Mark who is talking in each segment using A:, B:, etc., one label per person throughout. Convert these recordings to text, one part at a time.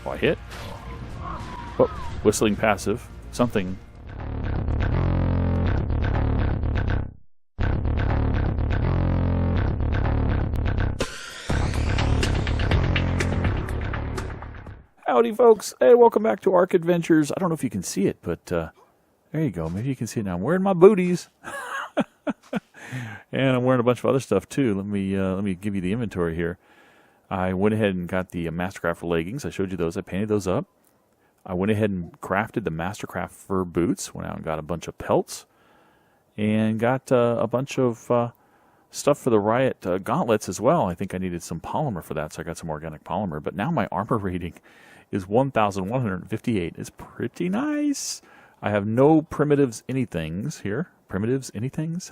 A: Oh, I hit. Oh, whistling passive. Something. Howdy, folks. Hey, welcome back to ARK Adventures. I don't know if you can see it, but there you go. Maybe you can see it now. I'm wearing my booties. And I'm wearing a bunch of other stuff, too. Let me give you the inventory here. I went ahead and got the Mastercraft leggings. I showed you those. I painted those up. I went ahead and crafted the Mastercraft fur boots. Went out and got a bunch of pelts. And got a bunch of stuff for the Riot gauntlets as well. I think I needed some polymer for that, so I got some organic polymer. But now my armor rating is 1,158. It's pretty nice. I have no primitives anythings here. Primitives anythings?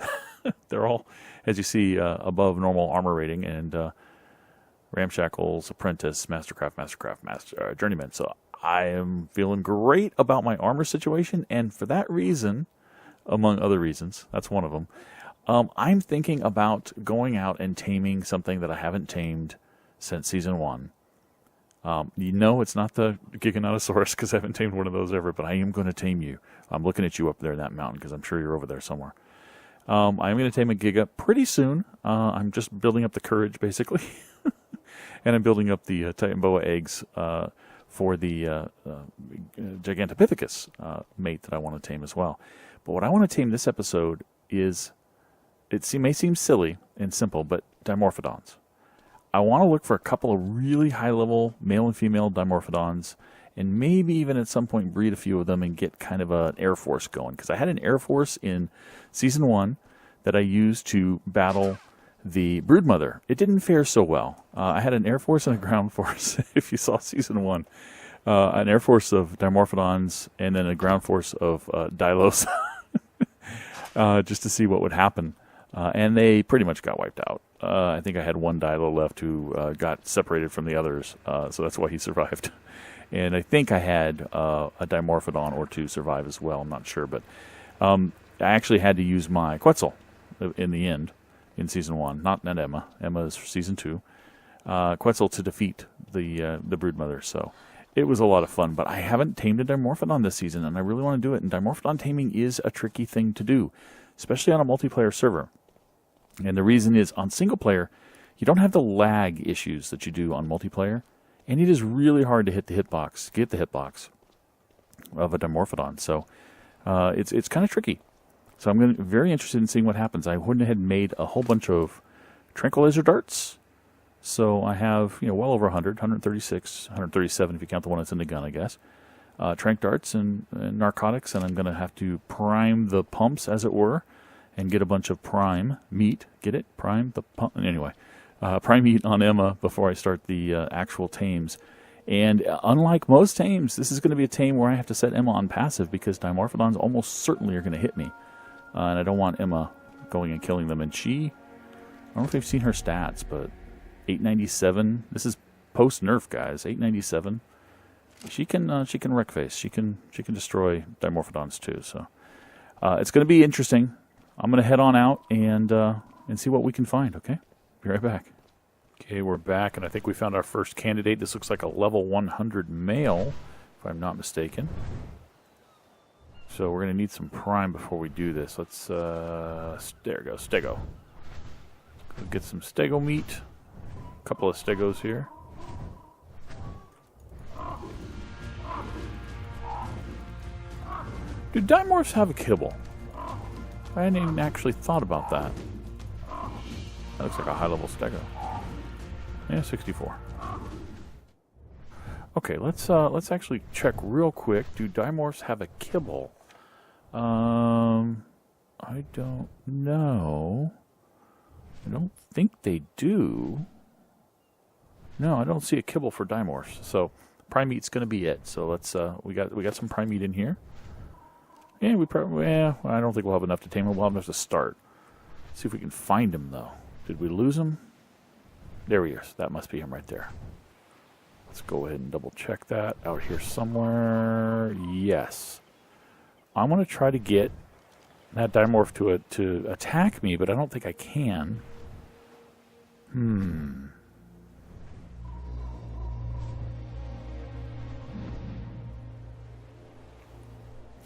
A: They're all, as you see, above normal armor rating. And Ramshackles, Apprentice, Mastercraft, Journeyman. So I am feeling great about my armor situation. And for that reason, among other reasons, that's one of them, I'm thinking about going out and taming something that I haven't tamed since Season 1. You know it's not the Giganotosaurus because I haven't tamed one of those ever, but I am going to tame you. I'm looking at you up there in that mountain because I'm sure you're over there somewhere. I'm going to tame a Giga pretty soon. I'm just building up the courage, basically. And I'm building up the Titan Boa eggs for the Gigantopithecus mate that I want to tame as well. But what I want to tame this episode is, may seem silly and simple, but Dimorphodons. I want to look for a couple of really high-level male and female Dimorphodons, and maybe even at some point breed a few of them and get kind of an Air Force going. Because I had an Air Force in Season 1 that I used to battle the Broodmother. It didn't fare so well. I had an Air Force and a Ground Force, if you saw Season 1. An Air Force of Dimorphodons and then a Ground Force of Dilos, just to see what would happen. And they pretty much got wiped out. I think I had one Dilo left who got separated from the others, so that's why he survived. And I think I had a Dimorphodon or two survive as well. I'm not sure, but I actually had to use my Quetzal in the end in Season 1. Not Emma. Emma is for Season 2. Quetzal to defeat the Broodmother. So it was a lot of fun, but I haven't tamed a Dimorphodon this season, and I really want to do it. And Dimorphodon taming is a tricky thing to do, especially on a multiplayer server. And the reason is, on single player, you don't have the lag issues that you do on multiplayer, and it is really hard to get the hitbox of a Dimorphodon. So it's kind of tricky. So I'm very interested in seeing what happens. I went ahead and made a whole bunch of tranquilizer darts. So I have well over 100, 136, 137 if you count the one that's in the gun, I guess. Tranq darts and narcotics, and I'm going to have to prime the pumps, as it were, and get a bunch of prime meat. Get it? Prime the pump. Anyway, prime meat on Emma before I start the actual tames. And unlike most tames, this is going to be a tame where I have to set Emma on passive because Dimorphodons almost certainly are going to hit me. And I don't want Emma going and killing them. And I don't know if you've seen her stats, but 897. This is post-nerf, guys. 897. She can wreck face. She can destroy Dimorphodons too. So it's going to be interesting. I'm going to head on out and see what we can find, okay? Be right back. Okay, we're back, and I think we found our first candidate. This looks like a level 100 male, if I'm not mistaken. So we're going to need some prime before we do this. Let's, there goes, stego. Let's get some stego meat. A couple of stegos here. Do Dimorphs have a kibble? I hadn't even actually thought about that. That looks like a high-level stego. Yeah, 64. Okay, let's actually check real quick. Do Dimorphs have a kibble? I don't know. I don't think they do. No, I don't see a kibble for Dimorphs. So prime meat's going to be it. So let's we got some prime meat in here. Yeah, I don't think we'll have enough to tame him. We'll have enough to start. See if we can find him, though. Did we lose him? There he is. That must be him right there. Let's go ahead and double check that. Out here somewhere. Yes. I'm going to try to get that Dimorph to attack me, but I don't think I can.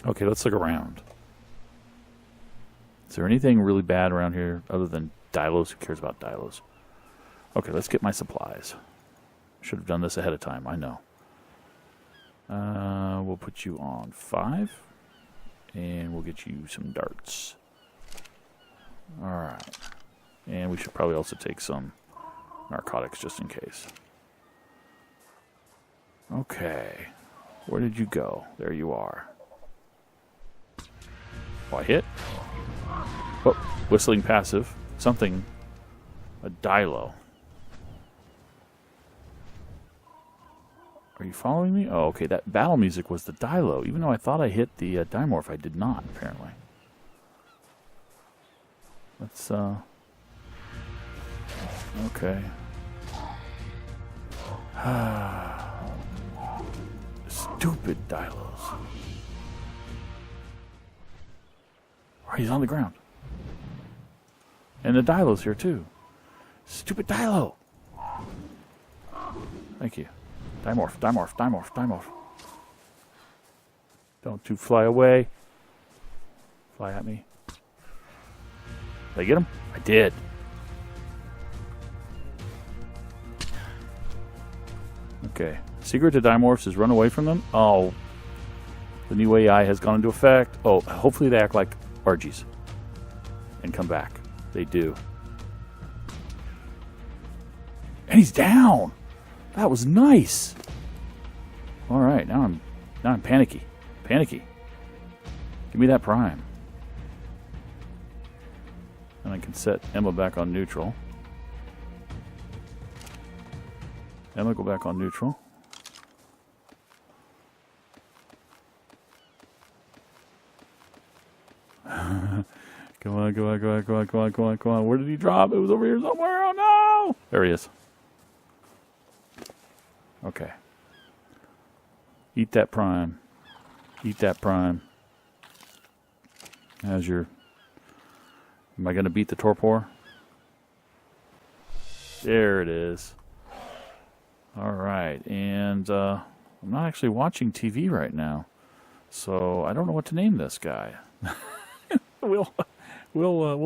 A: Okay, let's look around. Is there anything really bad around here other than Dilos? Who cares about Dilos? Okay, let's get my supplies. Should have done this ahead of time, I know. We'll put you on 5. And we'll get you some darts. Alright. And we should probably also take some narcotics just in case. Okay. Where did you go? There you are. Oh, I hit? Oh, whistling passive. Something. A Dilo. Are you following me? Oh, okay. That battle music was the Dilo. Even though I thought I hit the Dimorph, I did not, apparently. Let's, okay. Stupid Dilos. Oh, he's on the ground. And the Dilo's here, too. Stupid Dilo! Thank you. Dimorph, Dimorph, Dimorph, Dimorph. Don't you fly away. Fly at me. Did I get him? I did. Okay. Secret to Dimorphs is run away from them. Oh. The new AI has gone into effect. Oh, hopefully they act like Argies. And come back. They do. And he's down! That was nice. All right, now I'm panicky. Panicky. Give me that prime. And I can set Emma back on neutral. Emma, go back on neutral. Come on, come on, come on, come on, come on, come on, come on. Where did he drop? It was over here somewhere. Oh no! There he is. Okay. Eat that prime. Eat that prime. How's your... Am I going to beat the torpor? There it is. Alright, and I'm not actually watching TV right now, so I don't know what to name this guy. We'll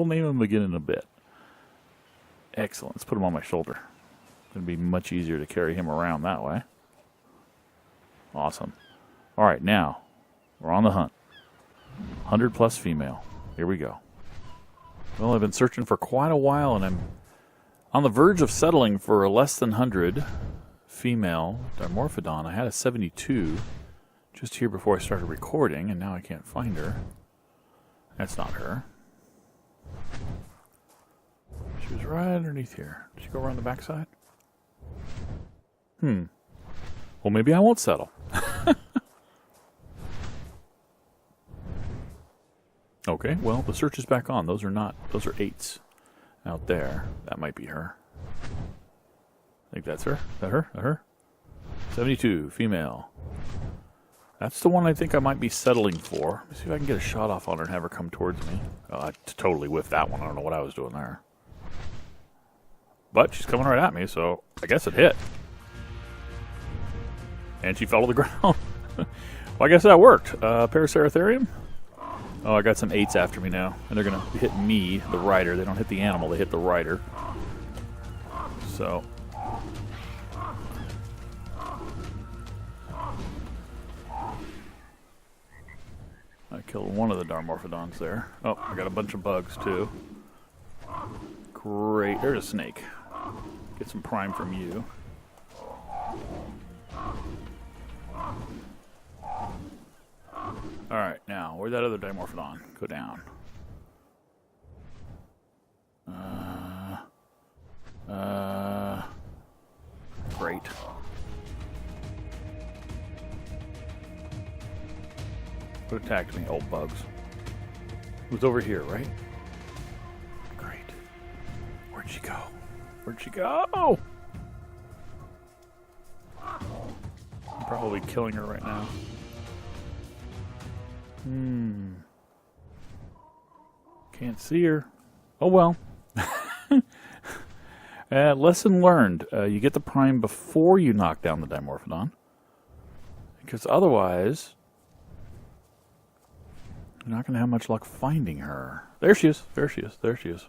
A: name him again in a bit. Excellent. Let's put him on my shoulder. It's going to be much easier to carry him around that way. Awesome. Alright, now, we're on the hunt. 100 plus female. Here we go. Well, I've been searching for quite a while, and I'm on the verge of settling for a less than 100 female Dimorphodon. I had a 72 just here before I started recording, and now I can't find her. That's not her. She was right underneath here. Did she go around the backside? Well, maybe I won't settle. Okay, well, the search is back on. Those are 8s out there. That might be her. I think that's her. Is that her? Is that her? 72, female. That's the one I think I might be settling for. Let me see if I can get a shot off on her and have her come towards me. Oh, I totally whiffed that one. I don't know what I was doing there. But she's coming right at me, so I guess it hit. And she fell to the ground. Well, I guess that worked. Paraceratherium? Oh, I got some 8s after me now. And they're going to hit me, the rider. They don't hit the animal, they hit the rider. So... I killed one of the Dimorphodons there. Oh, I got a bunch of bugs too. Great. There's a snake. Get some prime from you. Alright, now, where'd that other Dimorphodon go down? Great. What attacked me? Oh, bugs. It was over here, right? Great. Where'd she go? Where'd she go? I'm probably killing her right now. Can't see her. Oh well. Lesson learned. You get the prime before you knock down the Dimorphodon. Because otherwise... Not going to have much luck finding her. There she is. There she is. There she is.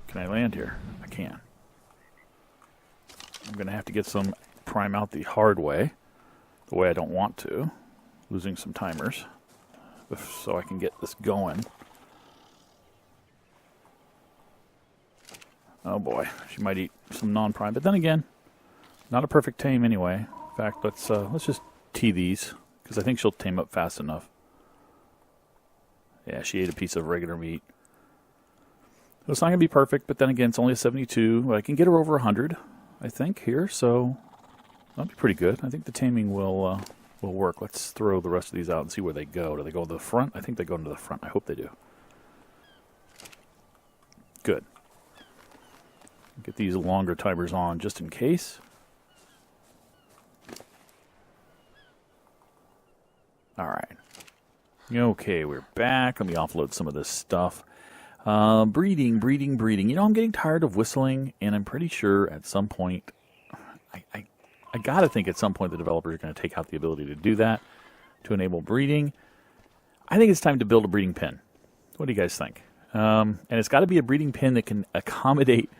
A: Can I land here? I can. I'm going to have to get some prime out the hard way. The way I don't want to. Losing some timers. So I can get this going. Oh boy. She might eat some non-prime. But then again, not a perfect tame anyway. In fact, let's just tee these. Because I think she'll tame up fast enough. Yeah, she ate a piece of regular meat. So it's not going to be perfect, but then again, it's only a 72. But I can get her over 100, I think, here. So that'll be pretty good. I think the taming will work. Let's throw the rest of these out and see where they go. Do they go to the front? I think they go into the front. I hope they do. Good. Get these longer timers on just in case. All right. Okay, we're back. Let me offload some of this stuff. Breeding. You know, I'm getting tired of whistling, and I'm pretty sure at some point, I gotta think at some point the developers are going to take out the ability to do that, to enable breeding. I think it's time to build a breeding pen. What do you guys think? And it's got to be a breeding pen that can accommodate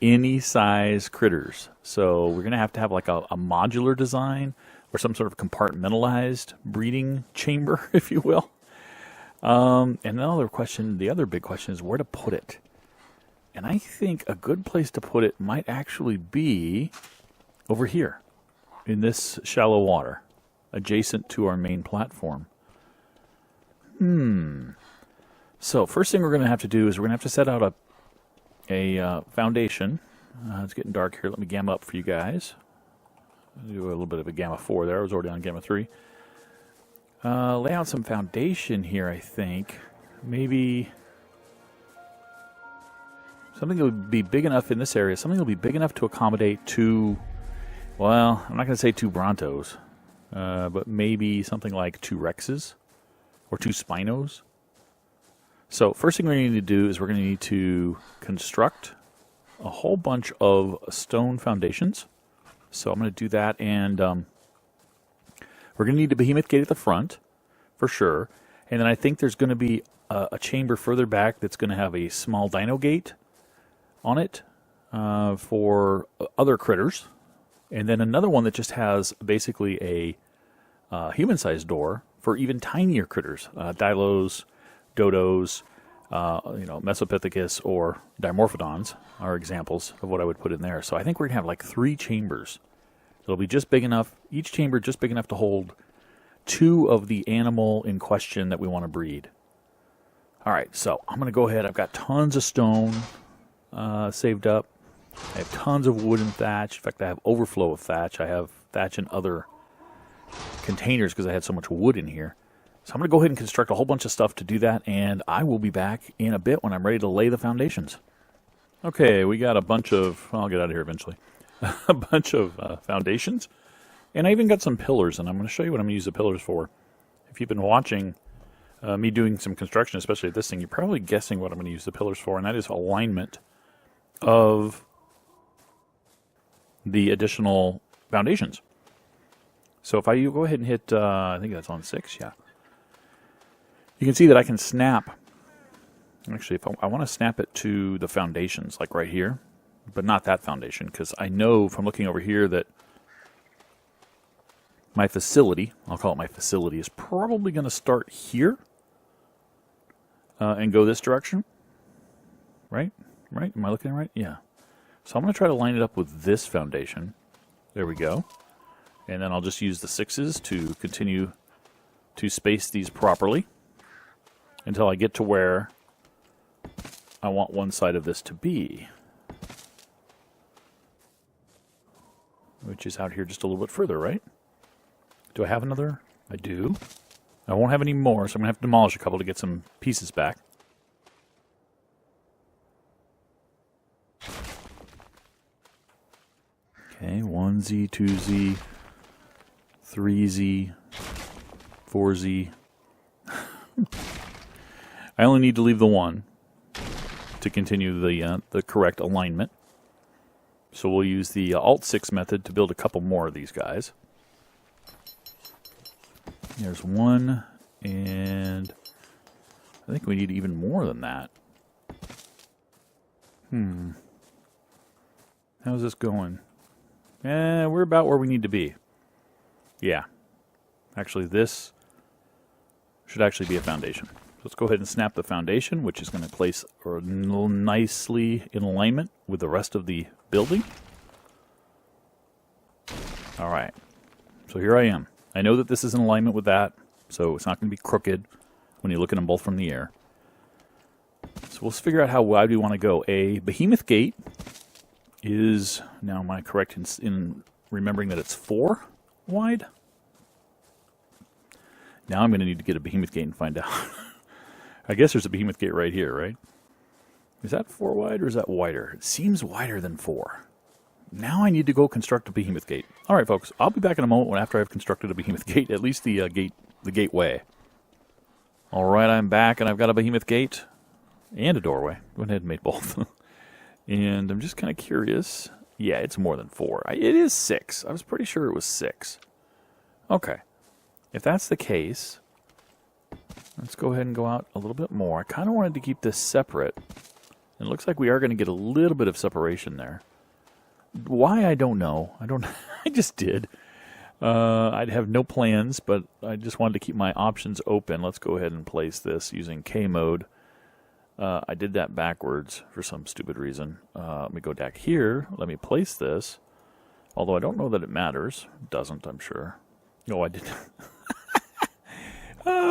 A: any size critters. So we're going to have like a modular design, or some sort of compartmentalized breeding chamber, if you will. And the other big question is where to put it. And I think a good place to put it might actually be over here in this shallow water, adjacent to our main platform. So first thing we're going to have to do is we're going to have to set out a foundation. It's getting dark here. Let me gamma up for you guys. I'll do a little bit of a gamma 4 there. I was already on gamma 3. Lay out some foundation here, I think. Maybe something that would be big enough in this area. Something that will be big enough to accommodate two, well, I'm not going to say 2 Brontos, but maybe something like 2 Rexes or 2 Spinos. So first thing we're going to need to do is we're going to need to construct a whole bunch of stone foundations. So I'm going to do that, and we're going to need a behemoth gate at the front, for sure. And then I think there's going to be a chamber further back that's going to have a small dino gate on it for other critters. And then another one that just has basically a human-sized door for even tinier critters. Dilos, dodos, Mesopithecus, or Dimorphodons are examples of what I would put in there. So I think we're going to have like 3 chambers. It'll be just big enough, each chamber just big enough to hold 2 of the animal in question that we want to breed. All right, so I'm going to go ahead. I've got tons of stone saved up. I have tons of wood and thatch. In fact, I have overflow of thatch. I have thatch in other containers because I had so much wood in here. So I'm going to go ahead and construct a whole bunch of stuff to do that, and I will be back in a bit when I'm ready to lay the foundations. Okay, we got a bunch of, I'll get out of here eventually, a bunch of foundations, and I even got some pillars, and I'm going to show you what I'm going to use the pillars for. If you've been watching me doing some construction, especially at this thing, you're probably guessing what I'm going to use the pillars for, and that is alignment of the additional foundations. So if I go ahead and hit, I think that's on 6, yeah. You can see that I can snap. Actually, if I want to snap it to the foundations, like right here, but not that foundation, because I know from looking over here that my facility, I'll call it my facility, is probably going to start here and go this direction. Right? Right? Am I looking right? Yeah. So I'm going to try to line it up with this foundation. There we go. And then I'll just use the 6s to continue to space these properly until I get to where I want one side of this to be, which is out here just a little bit further, right? Do I have another? I do. I won't have any more, so I'm going to have to demolish a couple to get some pieces back. Okay, 1Z, 2Z, 3Z, 4Z. I only need to leave the 1 to continue the correct alignment. So we'll use the Alt-6 method to build a couple more of these guys. There's 1, and I think we need even more than that. How's this going? We're about where we need to be. Yeah. Actually, this should actually be a foundation. So let's go ahead and snap the foundation, which is going to place nicely in alignment with the rest of the building. All right. So here I am. I know that this is in alignment with that, so it's not going to be crooked when you look at them both from the air. So we'll figure out how wide we want to go. A behemoth gate is, now am I correct in remembering that it's 4 wide? Now I'm going to need to get a behemoth gate and find out. I guess there's a behemoth gate right here, right? Is that 4 wide or is that wider? It seems wider than 4. Now I need to go construct a behemoth gate. All right, folks, I'll be back in a moment after I've constructed a behemoth gate, at least the gateway. All right, I'm back, and I've got a behemoth gate and a doorway. Went ahead and made both. And I'm just kind of curious. Yeah, it's more than 4. It is 6. I was pretty sure it was 6. Okay. If that's the case, let's go ahead and go out a little bit more. I kind of wanted to keep this separate. And it looks like we are going to get a little bit of separation there. Why, I don't know. I just did. I'd have no plans, but I just wanted to keep my options open. Let's go ahead and place this using K mode. I did that backwards for some stupid reason. Let me go back here. Let me place this. Although I don't know that it matters. It doesn't, I'm sure. No, I didn't.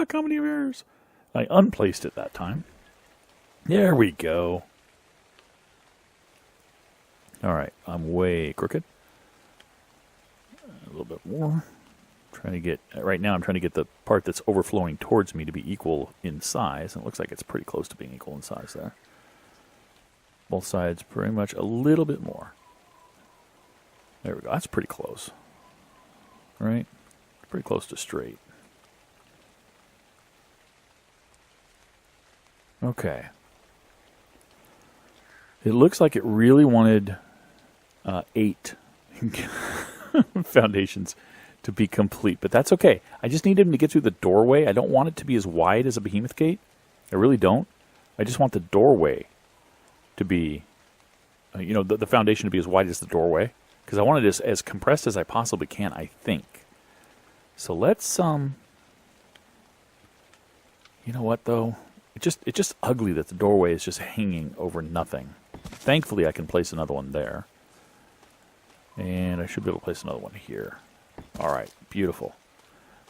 A: Comedy of errors. I unplaced it that time. There we go. All right, I'm way crooked. A little bit more. Right now I'm trying to get the part that's overflowing towards me to be equal in size. And it looks like it's pretty close to being equal in size there. Both sides pretty much a little bit more. There we go. That's pretty close. Right? Pretty close to straight. Okay. It looks like it really wanted 8 foundations to be complete, but that's okay. I just need him to get through the doorway. I don't want it to be as wide as a behemoth gate. I really don't. I just want the doorway to be, the foundation to be as wide as the doorway, because I want it as compressed as I possibly can, I think. So let's, you know what, though? It's just ugly that the doorway is just hanging over nothing. Thankfully, I can place another one there. And I should be able to place another one here. All right, beautiful.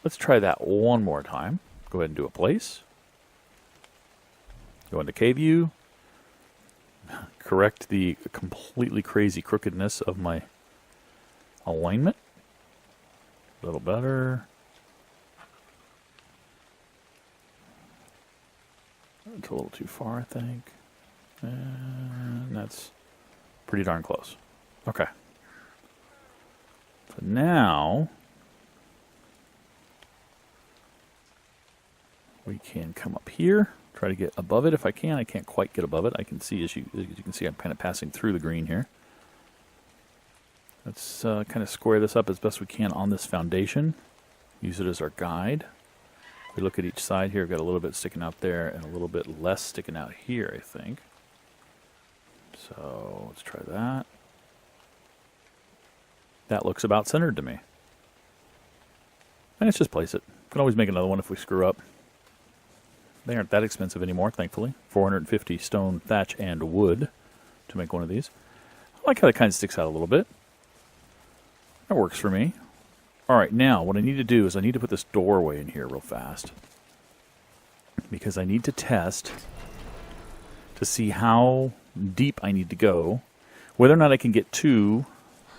A: Let's try that one more time. Go ahead and do a place. Go into K-View. Correct the completely crazy crookedness of my alignment. A little better. It's a little too far, I think. And that's pretty darn close. Okay. So now we can come up here, try to get above it if I can. I can't quite get above it. I can see, as you can see, I'm kind of passing through the green here. Let's kind of square this up as best we can on this foundation. Use it as our guide. If we look at each side here, we've got a little bit sticking out there and a little bit less sticking out here, I think. So let's try that. That looks about centered to me. And let's just place it. Can always make another one if we screw up. They aren't that expensive anymore, thankfully. 450 stone, thatch, and wood to make one of these. I like how it kind of sticks out a little bit. That works for me. All right, now what I need to do is I need to put this doorway in here real fast. Because I need to test to see how deep I need to go. Whether or not I can get 2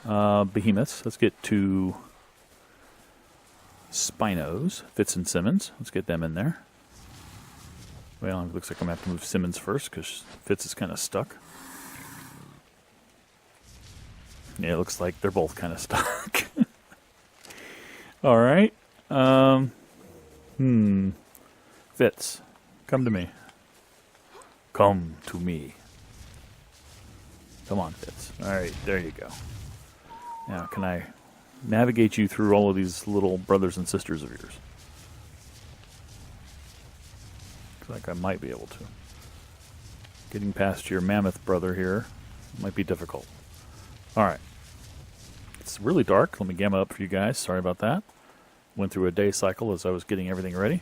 A: behemoths. Let's get 2 Spinos, Fitz and Simmons. Let's get them in there. Well, it looks like I'm going to have to move Simmons first because Fitz is kind of stuck. Yeah, it looks like they're both kind of stuck. All right. Fitz, come to me. Come to me. Come on, Fitz. All right, there you go. Now, can I navigate you through all of these little brothers and sisters of yours? like I might be able to. Getting past your mammoth brother here might be difficult. Alright. It's really dark. Let me gamma up for you guys. Sorry about that. Went through a day cycle as I was getting everything ready.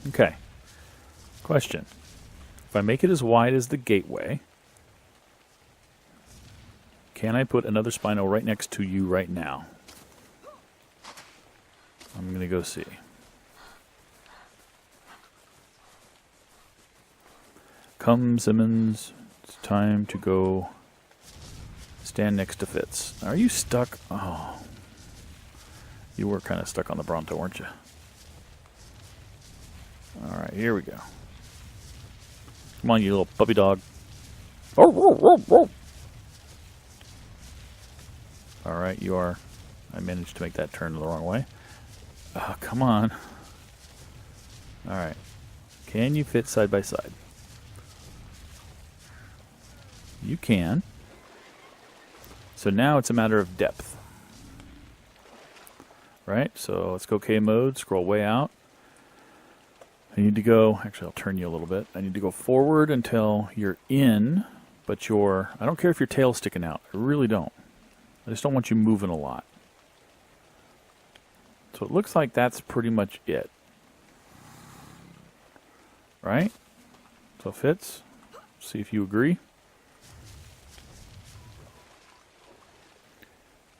A: Okay. Question. If I make it as wide as the gateway, can I put another Spino right next to you right now? I'm going to go see. Come, Simmons. It's time to go stand next to Fitz. Are you stuck? Oh. You were kind of stuck on the Bronto, weren't you? Alright, here we go. Come on, you little puppy dog. Alright, you are. I managed to make that turn the wrong way. Oh, come on. Alright. Can you fit side by side? You can. So now it's a matter of depth. Right? So let's go K mode, scroll way out. I need to go, actually I'll turn you a little bit. I need to go forward until you're in, but I don't care if your tail's sticking out. I really don't. I just don't want you moving a lot. So it looks like that's pretty much it. Right? So it fits. See if you agree.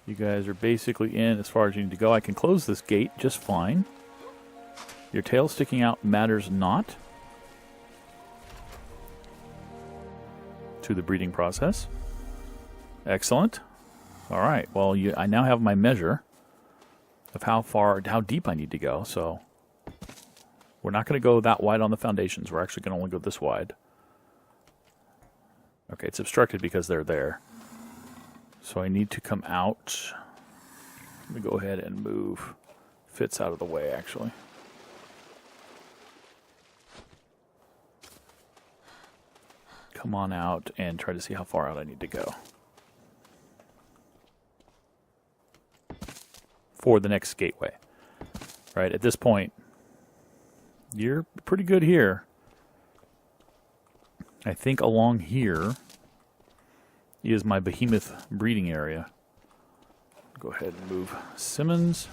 A: You guys are basically in as far as you need to go. I can close this gate just fine. Your tail sticking out matters not to the breeding process. Excellent. All right. Well, I now have my measure of how deep I need to go. So we're not going to go that wide on the foundations. We're actually going to only go this wide. Okay, it's obstructed because they're there. So I need to come out. Let me go ahead and move Fitz out of the way, actually. Come on out and try to see how far out I need to go for the next gateway. Right, at this point, you're pretty good here. I think along here is my behemoth breeding area. Go ahead and move Simmons.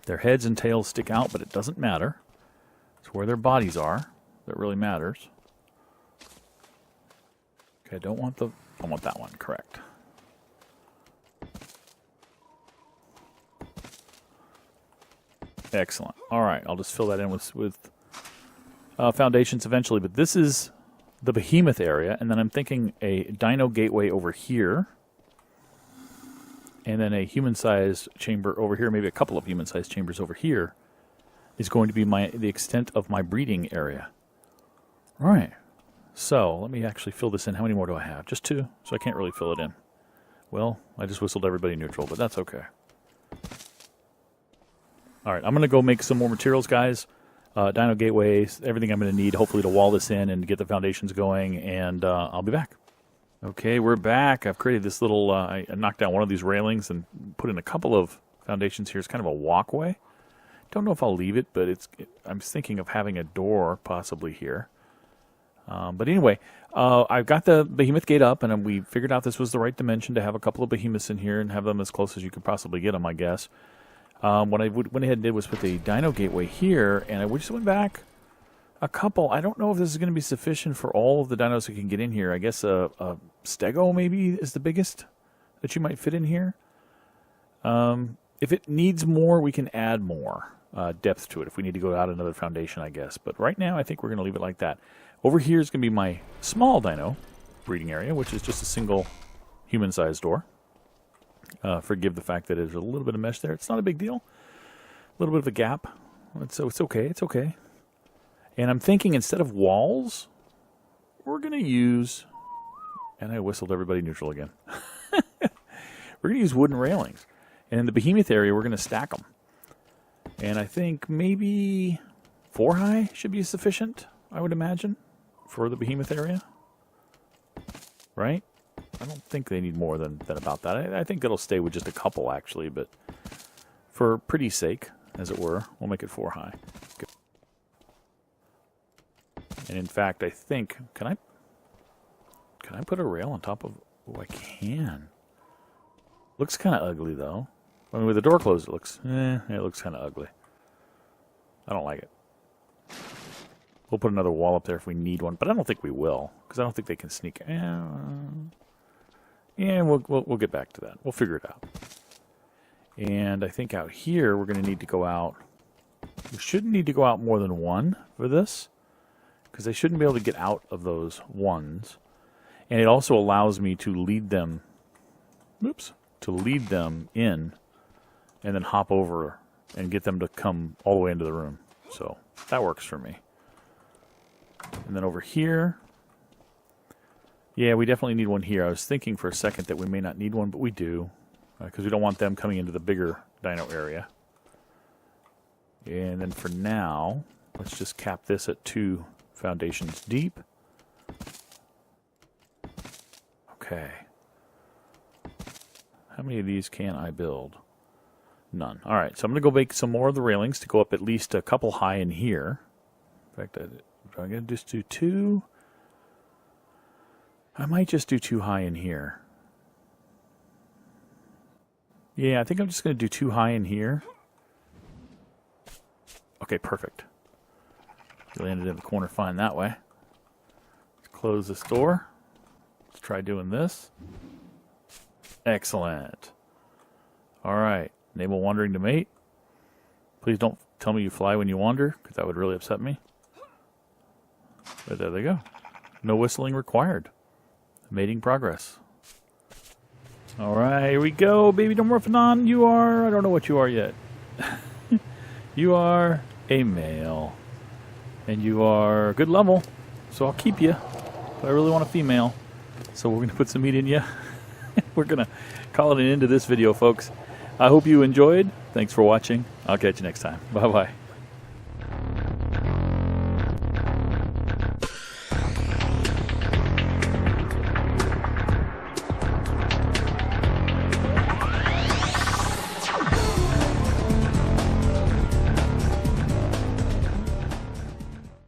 A: Their heads and tails stick out, but it doesn't matter. It's where their bodies are that really matters. Okay, I want that one, correct. Excellent. All right, I'll just fill that in with foundations eventually, but this is the behemoth area, and then I'm thinking a dino gateway over here, and then a human-sized chamber over here, maybe a couple of human-sized chambers over here, is going to be the extent of my breeding area. All right, so let me actually fill this in. How many more do I have? Just 2, so I can't really fill it in. Well, I just whistled everybody neutral, but that's okay. All right, I'm going to go make some more materials, guys. Dino gateways, everything I'm going to need, hopefully, to wall this in and get the foundations going, and I'll be back. Okay, we're back. I've created this little, I knocked down one of these railings and put in a couple of foundations here. It's kind of a walkway. Don't know if I'll leave it, but I'm thinking of having a door possibly here. But anyway, I've got the behemoth gate up, and we figured out this was the right dimension to have a couple of behemoths in here and have them as close as you could possibly get them, I guess. What I went ahead and did was put the dino gateway here, and I just went back a couple. I don't know if this is going to be sufficient for all of the dinos that can get in here. I guess a stego maybe is the biggest that you might fit in here. If it needs more, we can add more depth to it if we need to go out another foundation, I guess. But right now, I think we're going to leave it like that. Over here is going to be my small dino breeding area, which is just a single human-sized door. Forgive the fact that there's a little bit of mesh there. It's not a big deal. A little bit of a gap. It's okay. It's okay. And I'm thinking instead of walls, we're going to use... And I whistled everybody neutral again. We're going to use wooden railings. And in the behemoth area, we're going to stack them. And I think maybe 4 high should be sufficient, I would imagine, for the behemoth area. Right? I don't think they need more than about that. I think it'll stay with just a couple, actually, but for pretty's sake, as it were, we'll make it 4 high. Good. And in fact, I think, can I put a rail on top of... Oh, I can. Looks kind of ugly, though. I mean, with the door closed, it looks kind of ugly. I don't like it. We'll put another wall up there if we need one, but I don't think we will, because I don't think they can sneak. Yeah, we'll get back to that. We'll figure it out. And I think out here we're going to need to go out. We shouldn't need to go out more than 1 for this, because they shouldn't be able to get out of those ones. And it also allows me to lead them. Oops. To lead them in, and then hop over and get them to come all the way into the room. So that works for me. And then over here, yeah, we definitely need one here. I was thinking for a second that we may not need one, but we do, because we don't want them coming into the bigger dino area. And then for now, let's just cap this at 2 foundations deep. Okay. How many of these can I build? None. All right, so I'm going to go make some more of the railings to go up at least a couple high in here. In fact, I'm going to just do 2. I might just do 2 high in here. Yeah, I think I'm just going to do 2 high in here. Okay, perfect. We landed in the corner fine that way. Let's close this door. Let's try doing this. Excellent. All right. Enable wandering to mate. Please don't tell me you fly when you wander, because that would really upset me. But there they go. No whistling required. Mating progress. All right, here we go, baby Dimorphodon. You are, I don't know what you are yet. You are a male. And you are good level, so I'll keep you. But I really want a female. So we're going to put some meat in you. We're going to call it an end to this video, folks. I hope you enjoyed. Thanks for watching. I'll catch you next time. Bye-bye.